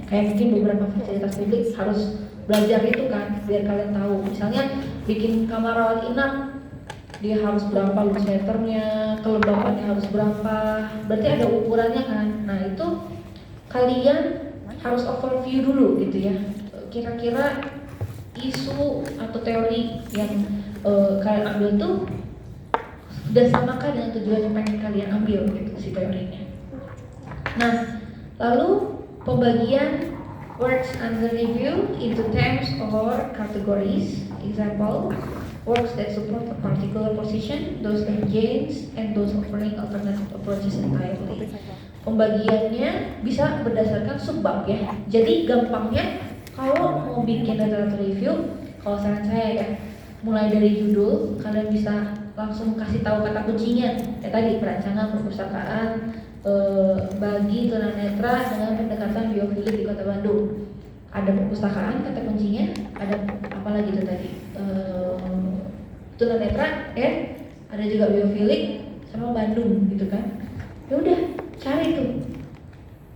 Kayak mungkin beberapa fasilitas publik harus belajar itu kan, biar kalian tahu. Misalnya bikin kamar rawat inap, dia harus berapa luas meternya, kelembapannya harus berapa, berarti ada ukurannya kan. Nah itu kalian harus overview dulu gitu ya, kira-kira isu atau teori yang kalian ambil tuh sudah samakah dengan tujuan yang pengen kalian ambil gitu si teorinya. Nah lalu pembagian works under review into terms or categories. Example, works that support a particular position, those against, and those offering alternative approaches entirely. Pembagiannya bisa berdasarkan subbab ya. Jadi gampangnya kalau mau bikin literatur review, kalau saran saya ya, mulai dari judul kalian bisa langsung kasih tahu kata kuncinya. Ya tadi perancangan perpustakaan bagi tunanetra dengan pendekatan biofilik di Kota Bandung. Ada perpustakaan kata kuncinya, ada apa lagi itu tadi? Tunanetra ya, ada juga biofilik sama Bandung gitu kan. Ya udah, cari tuh.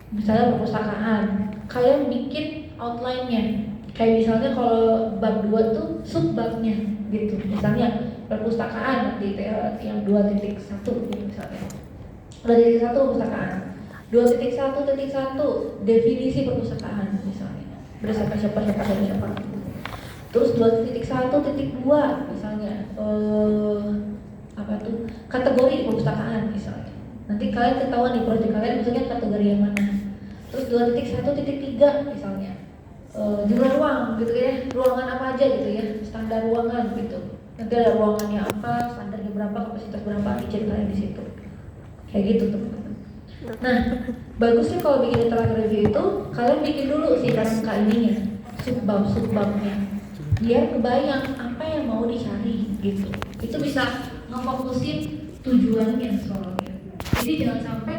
Misalnya perpustakaan, kalian bikin outline-nya. Kayak misalnya kalau bab 2 tuh subbabnya gitu. Misalnya perpustakaan nanti yang 2.1 gitu misalnya. 2.1 perpustakaan. 2.1.1 definisi perpustakaan misalnya. Berdasarkan siapa. Terus 2.1.2 misalnya apa tuh? Kategori perpustakaan misalnya. Nanti kalian ketahuan nih proyek kalian misalnya kategori yang mana. Terus 2.1.3 misalnya jumlah ruang gitu ya, ruangan apa aja gitu ya, standar ruangan gitu. Nanti ada ruangannya apa, standarnya berapa, kapasitas berapa, diceritain di situ. Kayak gitu teman-teman. Nah, bagusnya kalau bikin literatur review itu kalian bikin dulu sih kerangka ininya, subbabnya, biar kebayang apa yang mau dicari gitu. Itu bisa ngefokusin tujuannya soalnya. Jadi jangan sampai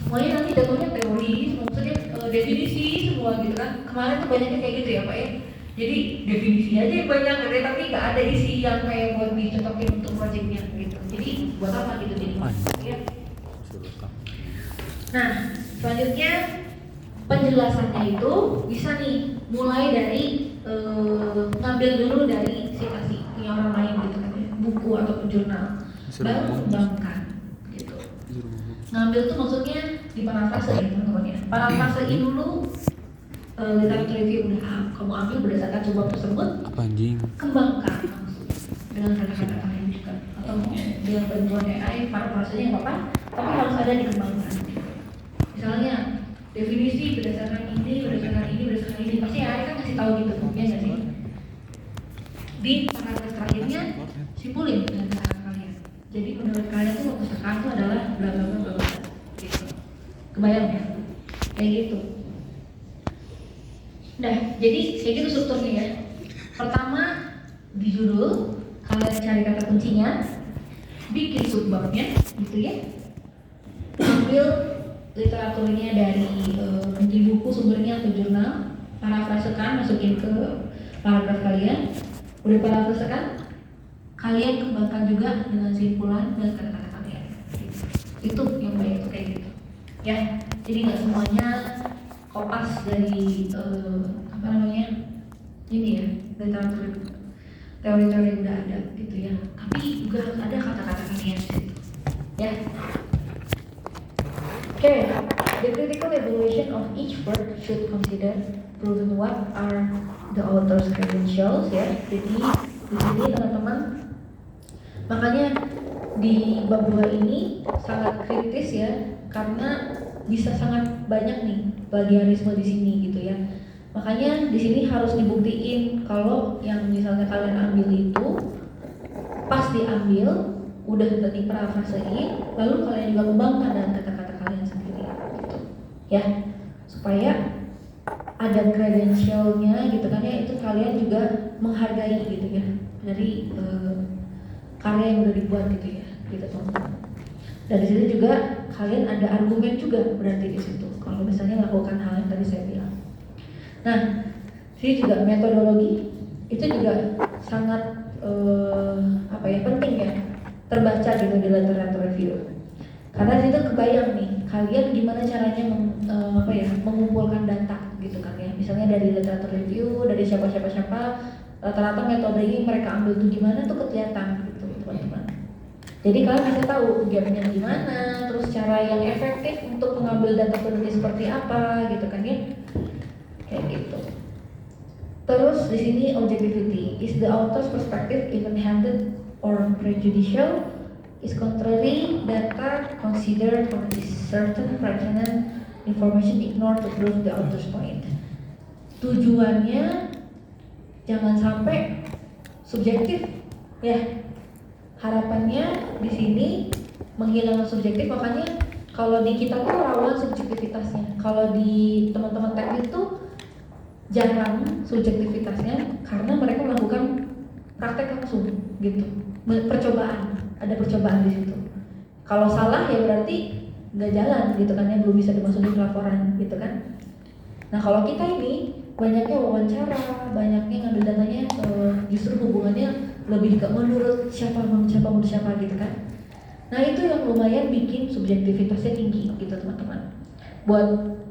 semuanya nanti jatuhnya teori, maksudnya definisi semua gitu kan. Kemarin tuh banyaknya kayak gitu ya Pak ya. Jadi definisi aja yang banyak gitu, tapi nggak ada isi yang kayak buat dicocokin untuk proyeknya gitu. Jadi buat apa gitu jadi ya. Nah selanjutnya penjelasannya itu bisa nih mulai dari ngambil dulu dari citasi punya orang lain gitu kan, buku atau jurnal, baru kembangkan gitu. Ngambil tuh maksudnya di parafrase ya teman-teman ya. Parafrasein dulu literatur review udah kamu ambil berdasarkan subbab tersebut, kembangkan dengan kata-kata kalian juga atau dengan bantuan AI parafrasenya nggak apa-apa, tapi harus ada dikembangkan. Misalnya definisi berdasarkan ini, pasti AI kan kasih tahu gitu, ya nggak sih? Di paragraf terakhirnya simpulin dengan cara kalian. Jadi menurut kalian tuh perpustakaan itu adalah bla bla bla bla gitu. Kebayang ya? Kayak gitu. Nah, jadi kayak gitu strukturnya ya. Pertama di judul kalian cari kata kuncinya, bikin subbabnya gitu ya. Ambil literaturnya dari di buku sumbernya atau jurnal, parafrasekan, masukin ke paragraf kalian. Udah parafrasekan, kalian kembangkan juga dengan simpulan dan kata-kata kalian. Itu yang baik itu kayak gitu. Ya, jadi nggak semuanya kopas dari ini ya, literatur teori-teori yang udah ada gitu ya. Tapi juga harus ada kata-kata kalian di situ. Ya. Okay, the critical evaluation of each work should consider proving what are the author's credentials ya. Jadi di sini teman-teman, makanya di bab 2 ini sangat kritis ya, karena bisa sangat banyak nih plagiarisme di sini gitu ya. Makanya di sini harus dibuktiin kalau yang misalnya kalian ambil itu pas diambil udah tadi parafrasein, lalu kalian juga kembangkan dengan kata-kata kalian sendiri gitu. Ya, supaya ada credentialnya gitu kan ya, itu kalian juga menghargai gitu ya dari karya yang udah dibuat gitu ya, gitu teman-teman. Dan di situ juga kalian ada argumen juga berarti di situ. Kalau misalnya melakukan hal yang tadi saya bilang. Nah, sini juga metodologi itu juga sangat penting ya, terbaca gitu di literatur review. Karena situ kebayang nih, kalian gimana caranya mengumpulkan data gitu kan ya. Misalnya dari literatur review, dari siapa, rata-rata metode ini mereka ambil tuh gimana tuh kelihatan gitu teman-teman. Jadi kalian bisa tahu gapnya gimana, terus cara yang efektif untuk mengambil data peneliti seperti apa gitu kan ya. Kayak gitu. Terus di sini objectivity, is the author's perspective even-handed or prejudicial? Is contrary data considered or is certain pertinent information ignored to prove the author's point? Tujuannya jangan sampai subjektif ya. Harapannya di sini menghilangkan subjektif, makanya kalau di kita tuh rawan subjektivitasnya. Kalau di teman-teman teknik tuh jarang subjektivitasnya karena mereka melakukan praktek langsung gitu. Ada percobaan di situ. Kalau salah ya berarti nggak jalan gitu kan ya, belum bisa dimasukin laporan gitu kan. Nah kalau kita ini banyaknya wawancara, banyaknya ngambil datanya, justru hubungannya lebih ke menurut siapa gitu kan. Nah itu yang lumayan bikin subjektivitasnya tinggi gitu teman-teman. Buat